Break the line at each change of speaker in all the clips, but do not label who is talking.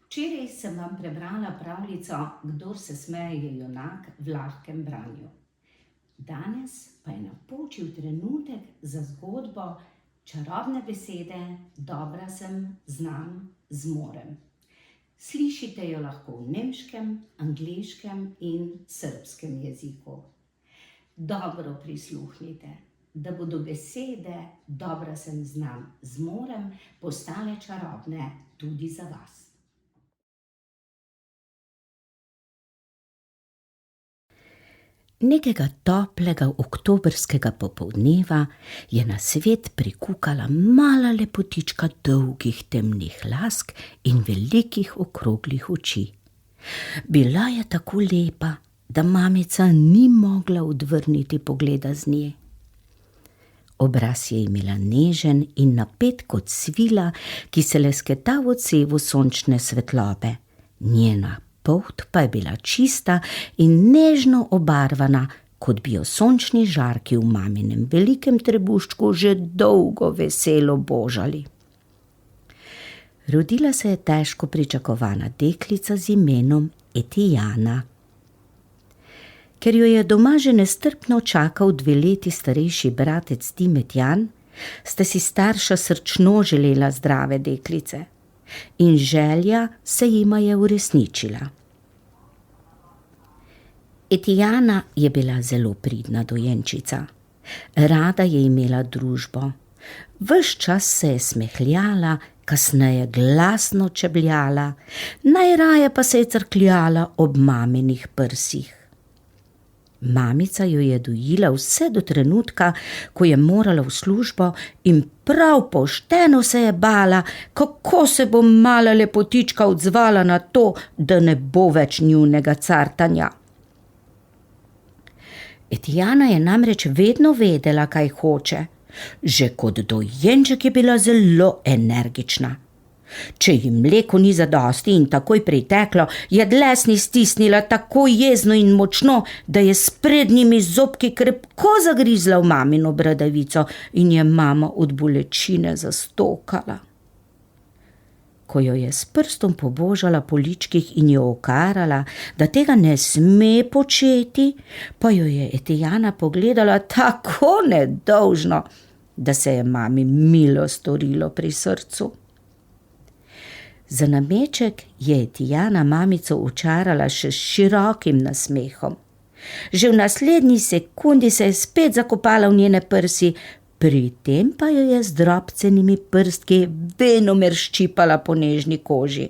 Včeraj sem vam prebrala pravljico Kdor se smeje, je junak v lahkem branju. Danes pa je napočil trenutek za zgodbo čarobne besede Dobra sem, znam, zmorem. Slišite jo lahko v nemškem, angleškem in srbskem jeziku. Dobro prisluhnite, da bodo besede Dobra sem, znam, zmorem postale čarobne tudi za vas. Nekega toplega oktobrskega popoldneva je na svet prikukala mala lepotička dolgih temnih lask in velikih okroglih oči. Bila je tako lepa, da mamica ni mogla odvrniti pogleda z nje. Obraz je imela nežen in napet kot svila, ki se lesketa v odsevu sončne svetlobe. Njena polt pa je bila čista in nežno obarvana, kot bi jo sončni žarki v maminem velikem trebuščku že dolgo veselo božali. Rodila se je težko pričakovana deklica z imenom Etijana. Ker jo je doma že nestrpno čakal 2 leti starejši bratec Timetjan, sta si starša srčno želela zdrave deklice in želja se jima je uresničila. Etijana je bila zelo pridna dojenčica. Rada je imela družbo. Ves čas se je smehljala, kasneje glasno čebljala, najraje pa se je crkljala ob maminih prsih. Mamica jo je dojila vse do trenutka, ko je morala v službo in prav pošteno se je bala, kako se bo mala lepotička odzvala na to, da ne bo več njunega cartanja. Etijana je namreč vedno vedela, kaj hoče. Že kot dojenček je bila zelo energična. Če ji mleko ni zadosti in takoj priteklo, je dlesni stisnila tako jezno in močno, da je s prednjimi zobki krepko zagrizla v mamino bradavico in je mama od bolečine zastokala. Ko jo je s prstom pobožala po ličkih in jo okarala, da tega ne sme početi, pa jo je Etijana pogledala tako nedolžno, da se je mami milo storilo pri srcu. Za nameček je Etijana mamico očarala še s širokim nasmehom. Že v naslednji sekundi se je spet zakopala v njene prsi, pri tem pa jo je z drobcenimi prstki venomer ščipala po nežni koži,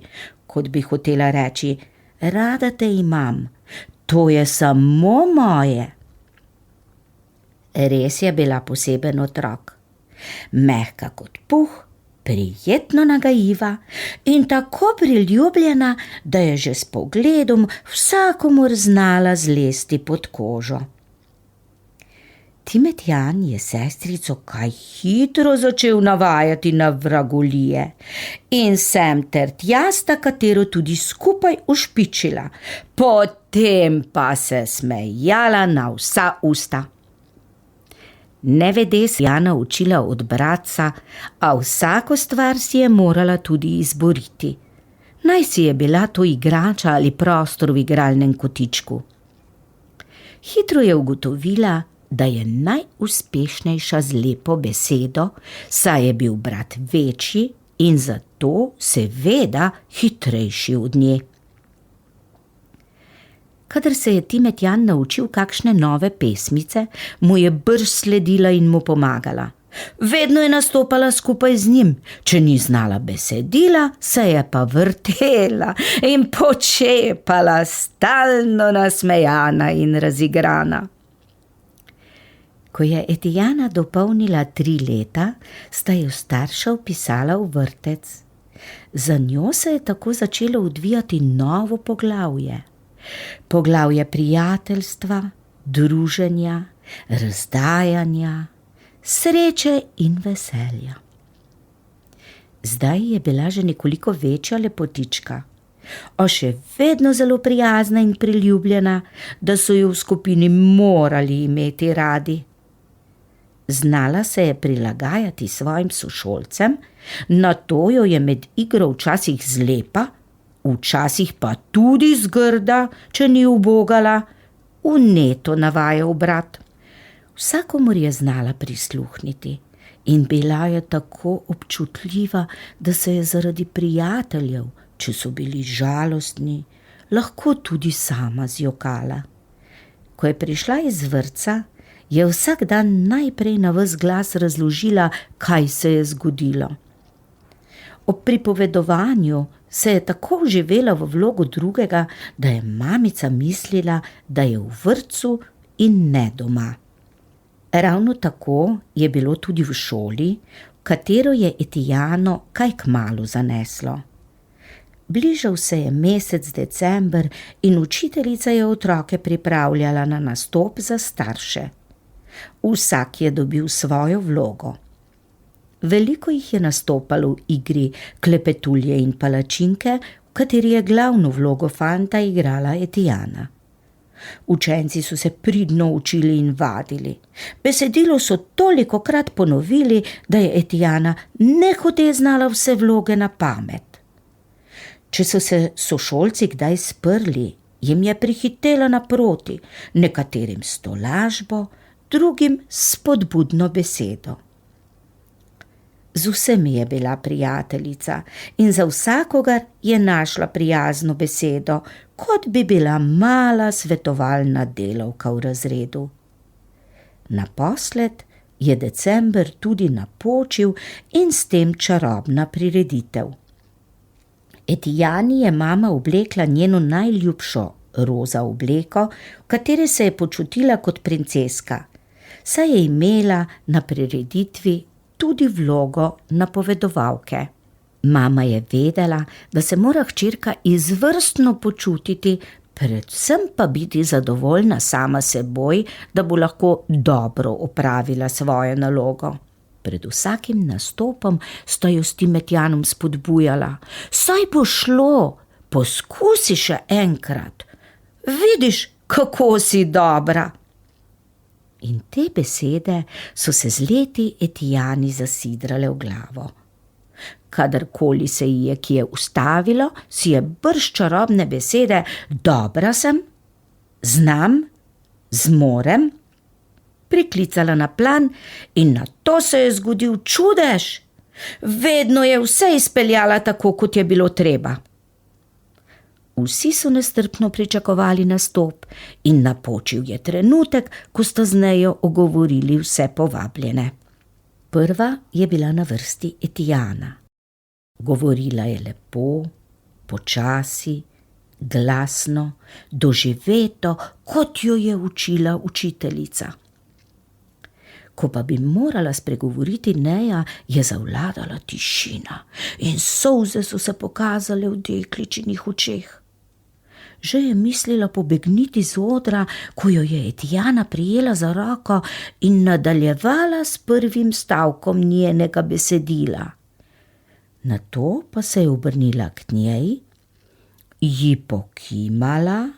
kot bi hotela reči: rada te imam, to je samo moje. Res je bila poseben otrok, mehka kot puh, prijetno nagajiva in tako priljubljena, da je že s pogledom vsakomur znala zlesti pod kožo. Timetjan je sestrico kaj hitro začel navajati na vragolije in sem ter tja sta katero tudi skupaj ušpičila, potem pa se smejala na vsa usta. Nevede se je Jana učila od bratca, a vsako stvar si je morala tudi izboriti. Naj si je bila to igrača ali prostor v igralnem kotičku. Hitro je ugotovila, da je najuspešnejša z lepo besedo, saj je bil brat večji in zato seveda hitrejši od nje. Kadar se je Timetjan naučil kakšne nove pesmice, mu je brž sledila in mu pomagala. Vedno je nastopala skupaj z njim, če ni znala besedila, se je pa vrtela in počepala, stalno nasmejana in razigrana. Ko je Etijana dopolnila 3 leta, sta jo starša vpisala v vrtec. Za njo se je tako začelo odvijati novo poglavje. Poglavje prijateljstva, druženja, razdajanja, sreče in veselja. Zdaj je bila že nekoliko večja lepotička, a še vedno zelo prijazna in priljubljena, da so jo v skupini morali imeti radi. Znala se je prilagajati svojim sošolcem, nato jo je med igro včasih zlepa, včasih pa tudi zgrda, če ni ubogala, vneto navajal brat. Vsakomur je znala prisluhniti in bila je tako občutljiva, da se je zaradi prijateljev, če so bili žalostni, lahko tudi sama zjokala. Ko je prišla iz vrtca, je vsak dan najprej na ves glas razložila, kaj se je zgodilo. Ob pripovedovanju se je tako vživela v vlogo drugega, da je mamica mislila, da je v vrtcu in ne doma. Ravno tako je bilo tudi v šoli, v katero je Etijano kaj kmalu zaneslo. Bližal se je mesec december in učiteljica je otroke pripravljala na nastop za starše. Vsak je dobil svojo vlogo. Veliko jih je nastopalo v igri Klepetulje in palačinke, v kateri je glavno vlogo fanta igrala Etijana. Učenci so se pridno učili in vadili. Besedilo so tolikokrat ponovili, da je Etijana nehote znala vse vloge na pamet. Če so se sošolci kdaj sprli, jim je prihitela naproti, nekaterim s tolažbo, drugim s spodbudno besedo. Z vsemi je bila prijateljica in za vsakogar je našla prijazno besedo, kot bi bila mala svetovalna delavka v razredu. Naposled je december tudi napočil in s tem čarobna prireditev. Etijani je mama oblekla njeno najljubšo roza obleko, v kateri se je počutila kot princeska, saj je imela na prireditvi tudi vlogo napovedovalke. Mama je vedela, da se mora hčerka izvrstno počutiti, predvsem pa biti zadovoljna sama seboj, da bo lahko dobro opravila svojo nalogo. Pred vsakim nastopom sta jo s Timetjanom spodbujala. Saj bo šlo, poskusi še enkrat. Vidiš, kako si dobra. In te besede so se z leti Etijani zasidrale v glavo. Kadarkoli se ji je kje ustavilo, si je brž čarobne besede dobra sem, znam, zmorem priklicala na plan in na to se je zgodil čudež. Vedno je vse izpeljala tako, kot je bilo treba. Vsi so nestrpno pričakovali nastop in napočil je trenutek, ko sta z nejo ogovorili vse povabljene. Prva je bila na vrsti Etijana. Govorila je lepo, počasi, glasno, doživeto, kot jo je učila učiteljica. Ko pa bi morala spregovoriti Neja, je zavladala tišina in solze so se pokazale v dekličinih očeh. Že je mislila pobegniti z odra, ko jo je Etijana prijela za roko in nadaljevala s prvim stavkom njenega besedila. Nato pa se je obrnila k njej, ji pokimala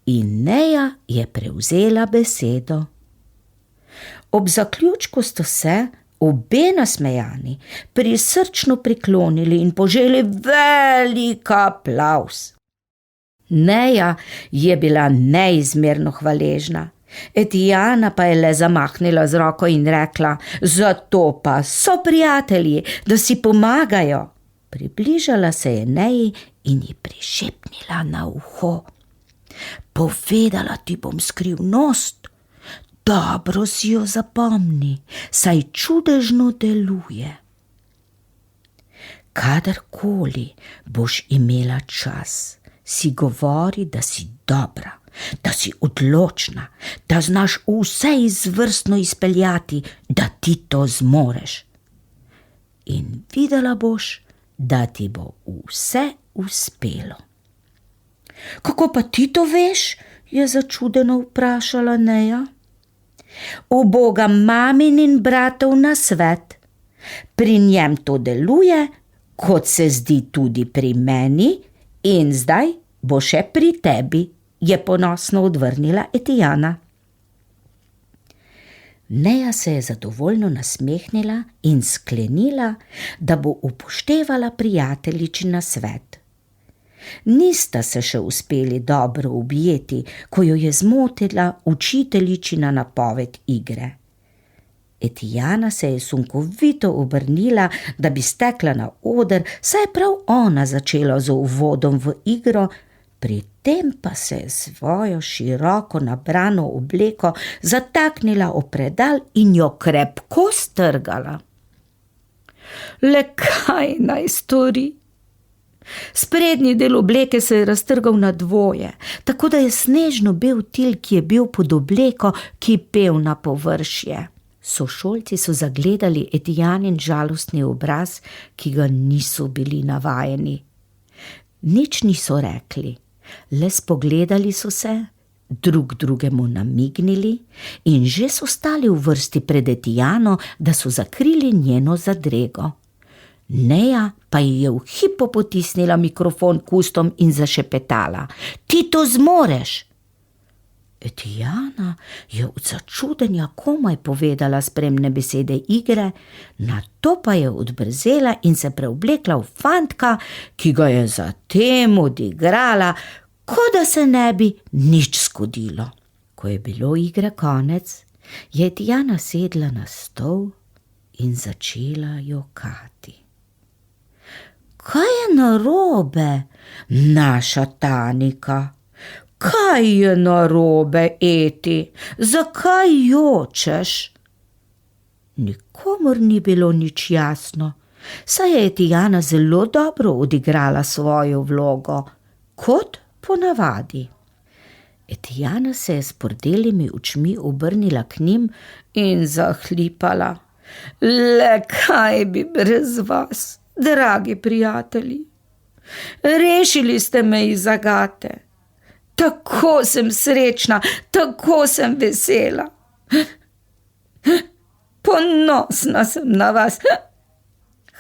in Neja je prevzela besedo. Ob zaključku sta se, obe nasmejani, prisrčno priklonili in poželi velik aplavz. Neja je bila neizmerno hvaležna. Etijana pa je le zamahnila z roko in rekla: zato pa so prijatelji, da si pomagajo. Približala se je Neji in ji prišepnila na uho: povedala ti bom skrivnost, dobro si jo zapomni, saj čudežno deluje. Kadarkoli boš imela čas, si govori, da si dobra, da si odločna, da znaš vse izvrstno izpeljati, da ti to zmoreš. In videla boš, da ti bo vse uspelo. Kako pa ti to veš? Je začudeno vprašala Neja. Ubogam mamin in bratov nasvet. Pri njem to deluje, kot se zdi tudi pri meni, in zdaj bo še pri tebi, je ponosno odvrnila Etijana. Neja se je zadovoljno nasmehnila in sklenila, da bo upoštevala prijateljičin nasvet. Nista se še uspeli dobro objeti, ko jo je zmotila učiteljičina napoved igre. Etiana se je sunkovito obrnila, da bi stekla na oder, saj je prav ona začela z uvodom v igro, pri tem pa se je svojo široko nabrano obleko zataknila ob predal in jo krepko strgala. Le kaj naj stori? Sprednji del obleke se je raztrgal na dvoje, tako da je snežno bel til, ki je bil pod obleko, kipel na površje. Sošolci so zagledali Etianin žalostni obraz, ki ga niso bili navajeni. Nič niso rekli, le spogledali so se, drug drugemu namignili in že so stali v vrsti pred Etiano, da so zakrili njeno zadrego. Neja pa ji je v hipu potisnila mikrofon k ustom in zašepetala: "Ti to zmoreš!" Etiana je od začudenja komaj povedala spremne besede igre, nato pa je odbrzela in se preoblekla v fantka, ki ga je zatem odigrala, kot da se ne bi nič zgodilo. Ko je bilo igre konec, je Etiana sedla na stol in začela jokati. Kaj je narobe, naša Tanika? Kaj je narobe, Eti? Zakaj jočeš? Nikomur ni bilo nič jasno, saj je Etiana zelo dobro odigrala svojo vlogo, kot ponavadi. Etiana se je s pordelimi očmi obrnila k njim in zahlipala: "Le kaj bi brez vas, dragi prijatelji? Rešili ste me iz zagate. Tako sem srečna, tako sem vesela. Ponosna sem na vas.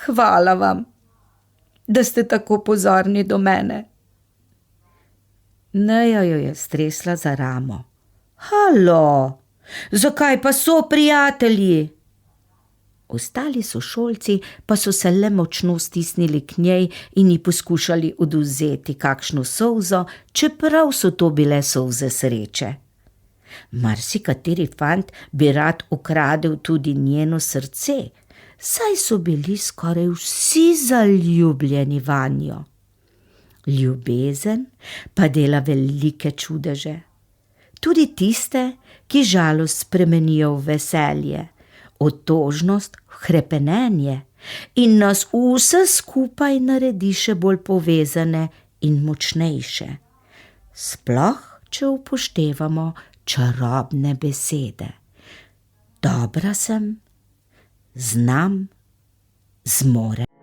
Hvala vam, da ste tako pozorni do mene." Neja jo je stresla za ramo. "Halo, zakaj pa so prijatelji?" Ostali sošolci pa so se le močno stisnili k njej in ji poskušali odvzeti kakšno solzo, čeprav so to bile solze sreče. Marsikateri fant bi rad ukradel tudi njeno srce, saj so bili skoraj vsi zaljubljeni vanjo. Ljubezen pa dela velike čudeže, tudi tiste, ki žalost spremenijo v veselje, otožnost v hrepenenje in nas vse skupaj naredi še bolj povezane in močnejše. Sploh, če upoštevamo čarobne besede: dobra sem, znam, zmorem.